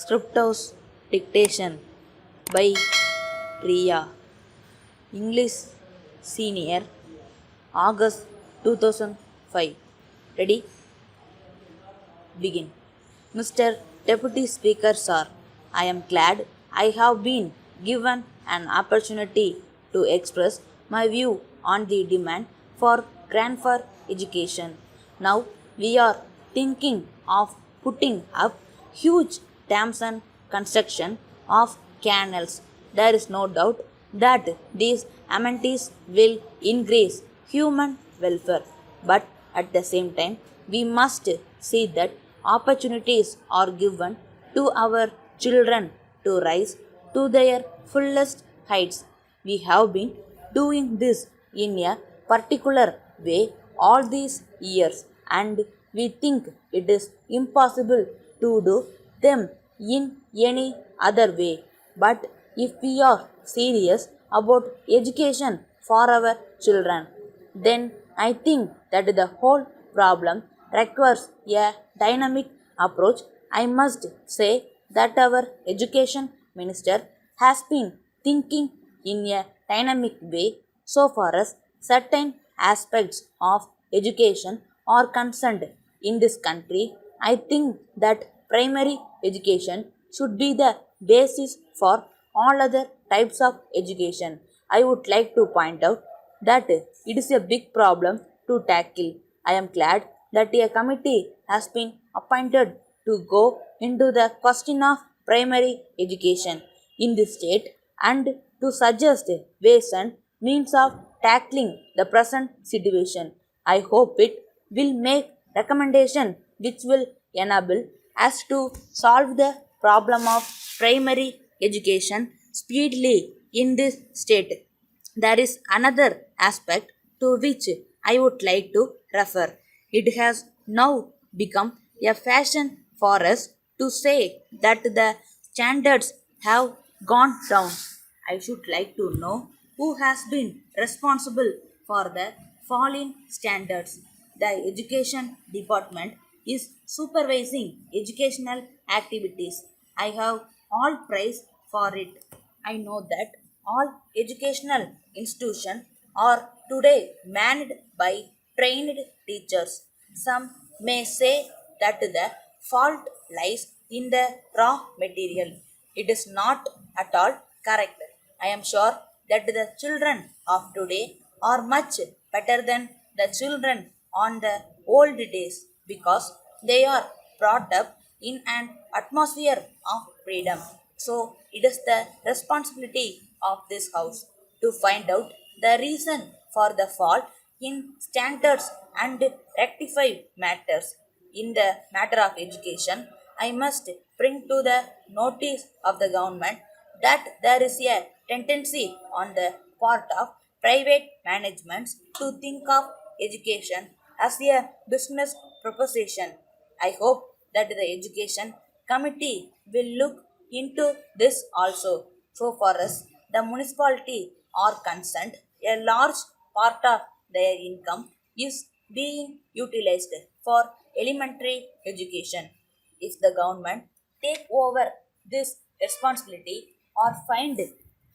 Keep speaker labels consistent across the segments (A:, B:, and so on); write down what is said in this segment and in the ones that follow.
A: Scriptos Dictation by Priya. English Senior, August 2005. Ready? Begin. Mr. Deputy Speaker, sir, I am glad I have been given an opportunity to express my view on the demand for grant for education. Now we are thinking of putting up huge dams and construction of canals. There is no doubt that these amenities will increase human welfare, but at the same time, we must see that opportunities are given to our children to rise to their fullest heights. We have been doing this in a particular way all these years, and we think it is impossible to do them in any other way. But if we are serious about education for our children, then I think that the whole problem requires a dynamic approach. I must say that our education minister has been thinking in a dynamic way so far as certain aspects of education are concerned in this country. I think that primary education should be the basis for all other types of education. I would like to point out that it is a big problem to tackle. I am glad that a committee has been appointed to go into the question of primary education in the state and to suggest ways and means of tackling the present situation. I hope it will make recommendation which will enable us to solve the problem of primary education speedily in this state. There is another aspect to which I would like to refer. It has now become a fashion for us to say that the standards have gone down. I should like to know who has been responsible for the falling standards. The education department is supervising educational activities. I have all praise for it. I know that all educational institutions are today manned by trained teachers. Some may say that the fault lies in the raw material. It is not at all correct. I am sure that the children of today are much better than the children on the old days because they are brought up in an atmosphere of freedom. So it is the responsibility of this house to find out the reason for the fault in standards and rectify matters. In the matter of education, I must bring to the notice of the government that there is a tendency on the part of private managements to think of education as a business proposition. I hope that the education committee will look into this also. So far as the municipality are concerned, a large part of their income is being utilized for elementary education. If the government take over this responsibility or find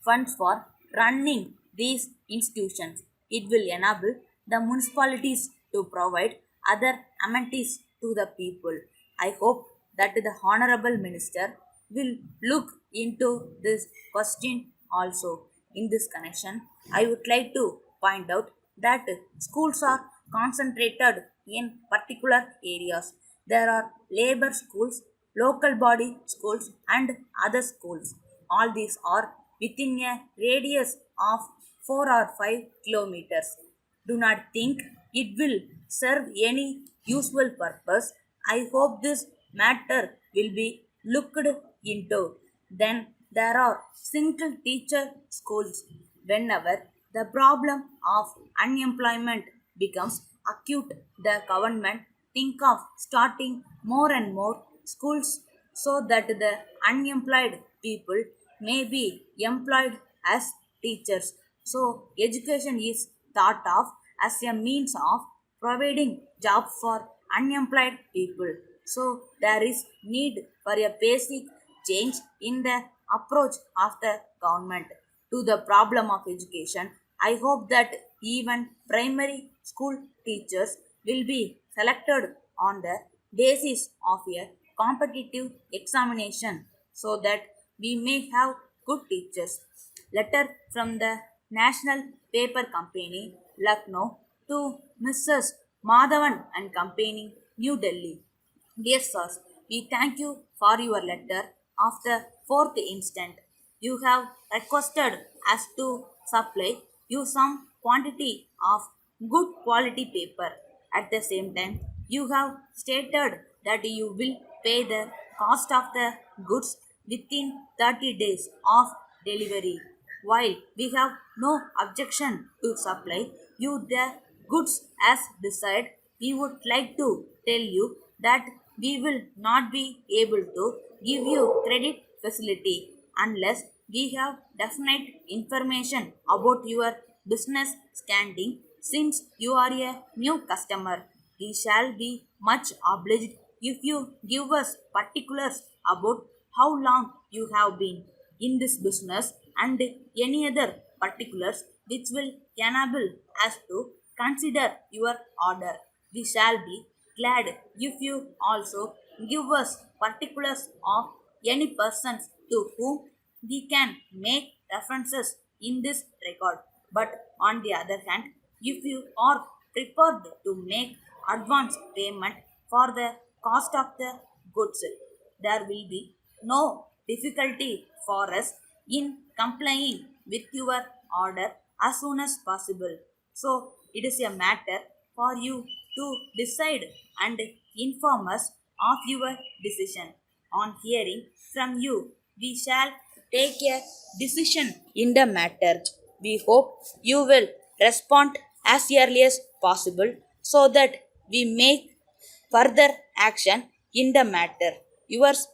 A: funds for running these institutions, it will enable the municipalities to provide other amenities to the people. I hope that the honorable minister will look into this question also. In this connection, I would like to point out that schools are concentrated in particular areas. There are labor schools, local body schools, and other schools. All these are within a radius of 4 or 5 kilometers. Do not think it will serve any useful purpose. I hope this matter will be looked into. Then there are single teacher schools. Whenever the problem of unemployment becomes acute, the government think of starting more and more schools so that the unemployed people may be employed as teachers. So education is thought of as a means of providing jobs for unemployed people. So there is need for a basic change in the approach of the government to the problem of education. I hope that even primary school teachers will be selected on the basis of a competitive examination so that we may have good teachers. Letter from the National Paper Company, Lucknow to Mrs. Madhavan and Company, New Delhi. Dear sirs, we thank you for your letter of the fourth instant. You have requested us to supply you some quantity of good quality paper. At the same time, you have stated that you will pay the cost of the goods within 30 days of delivery. While we have no objection to supply you the goods as desired, we would like to tell you that we will not be able to give you credit facility unless we have definite information about your business standing. Since you are a new customer, we shall be much obliged if you give us particulars about how long you have been in this business and any other particulars which will enable us to consider your order. We shall be glad if you also give us particulars of any persons to whom we can make references in this record. But on the other hand, if you are prepared to make advance payment for the cost of the goods, there will be no difficulty for us in complying with your order as soon as possible. So it is a matter for you to decide and inform us of your decision. On hearing from you, we shall take a decision in the matter. We hope you will respond as early as possible so that we make further action in the matter. Yours